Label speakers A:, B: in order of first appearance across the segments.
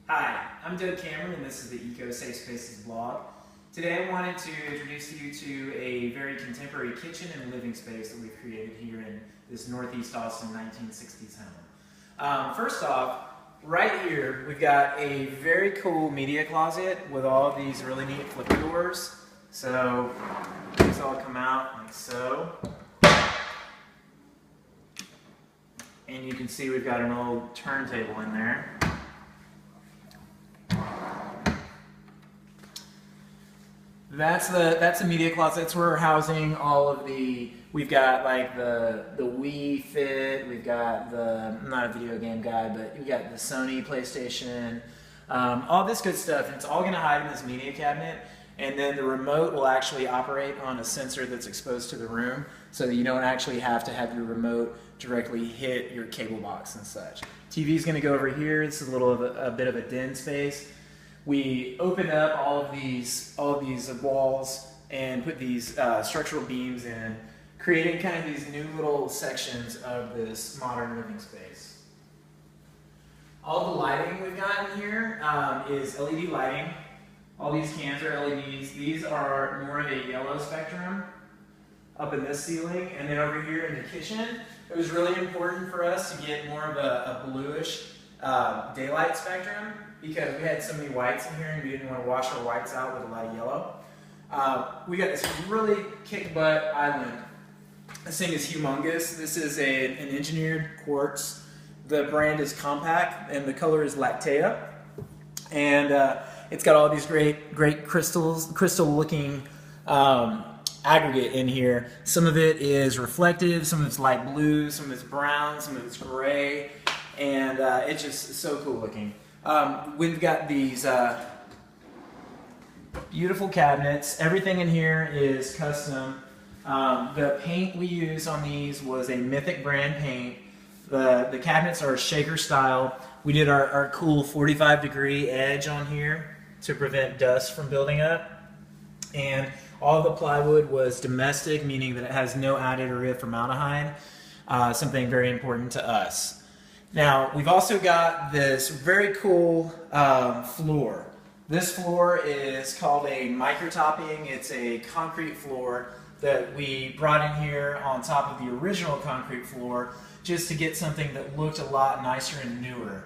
A: Hi, I'm Doug Cameron and this is the Eco Safe Spaces blog. Today I wanted to introduce you to a very contemporary kitchen and living space that we've created here in this Northeast Austin 1960s home. First off, right here we've got a very cool media closet with all these really neat flipper doors. So these all come out like so. And you can see we've got an old turntable in there. That's the media closet. That's where we're housing all of the, we've got like the Wii Fit, we've got the, I'm not a video game guy, but we've got the Sony PlayStation, all this good stuff. And it's all gonna hide in this media cabinet. And then the remote will actually operate on a sensor that's exposed to the room so that you don't actually have to have your remote directly hit your cable box and such. TV's gonna go over here. This is a bit of a den space. We opened up all of these walls and put these structural beams in, creating kind of these new little sections of this modern living space. All the lighting we've got in here is LED lighting. All these cans are LEDs. These are more of a yellow spectrum up in this ceiling. And then over here in the kitchen, it was really important for us to get more of a bluish daylight spectrum, because we had so many whites in here and we didn't want to wash our whites out with a lot of yellow. We got this really kick-butt island. This thing is humongous. This is an engineered quartz. The brand is Compact and the color is Lactea. And it's got all these great crystal-looking aggregate in here. Some of it is reflective, some of it's light blue, some of it's brown, some of it's gray, and it's just so cool looking. We've got these beautiful cabinets. Everything in here is custom. The paint we use on these was a Mythic brand paint. The cabinets are shaker style. We did our cool 45-degree edge on here to prevent dust from building up. And all the plywood was domestic, meaning that it has no added or formaldehyde, something very important to us. Now, we've also got this very cool floor. This floor is called a microtopping. It's a concrete floor that we brought in here on top of the original concrete floor just to get something that looked a lot nicer and newer.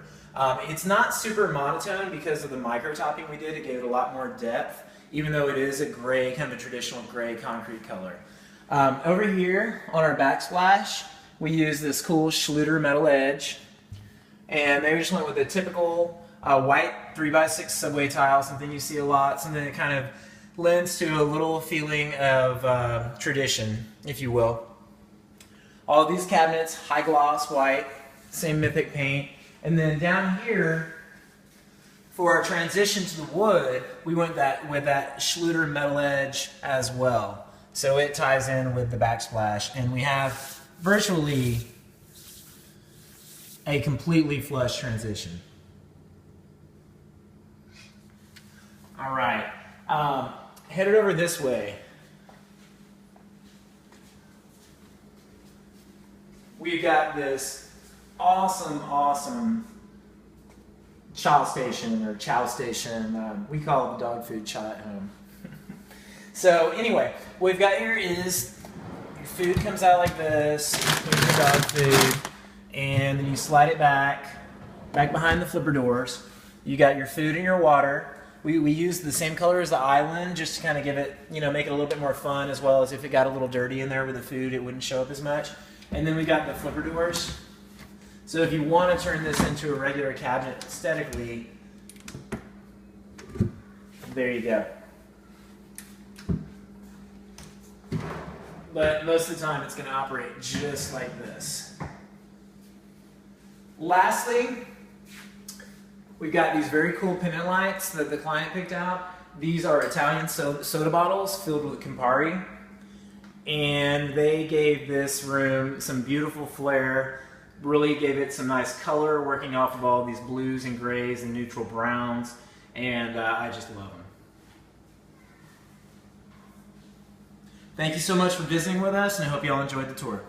A: It's not super monotone because of the microtopping we did. It gave it a lot more depth, even though it is a gray, kind of a traditional gray concrete color. Over here on our backsplash, we use this cool Schluter metal edge. And they just went with a typical white 3x6 subway tile, something you see a lot, something that kind of lends to a little feeling of tradition, if you will. All of these cabinets, high gloss white, same Mythic paint. And then down here, for our transition to the wood, we went with that Schluter metal edge as well. So it ties in with the backsplash, and we have virtually a completely flush transition. All right, headed over this way. We've got this awesome chow station. We call it the dog food chow at home. So anyway, what we've got here is your food comes out like this. Here's your dog food. And then you slide it back behind the flipper doors. You got your food and your water. We use the same color as the island just to kind of give it, make it a little bit more fun, as well as if it got a little dirty in there with the food, it wouldn't show up as much. And then we got the flipper doors. So if you want to turn this into a regular cabinet aesthetically, there you go. But most of the time it's going to operate just like this. Lastly, we've got these very cool pendant lights that the client picked out. These are Italian soda bottles filled with Campari, and they gave this room some beautiful flair, really gave it some nice color, working off of all these blues and grays and neutral browns, and I just love them. Thank you so much for visiting with us, and I hope you all enjoyed the tour.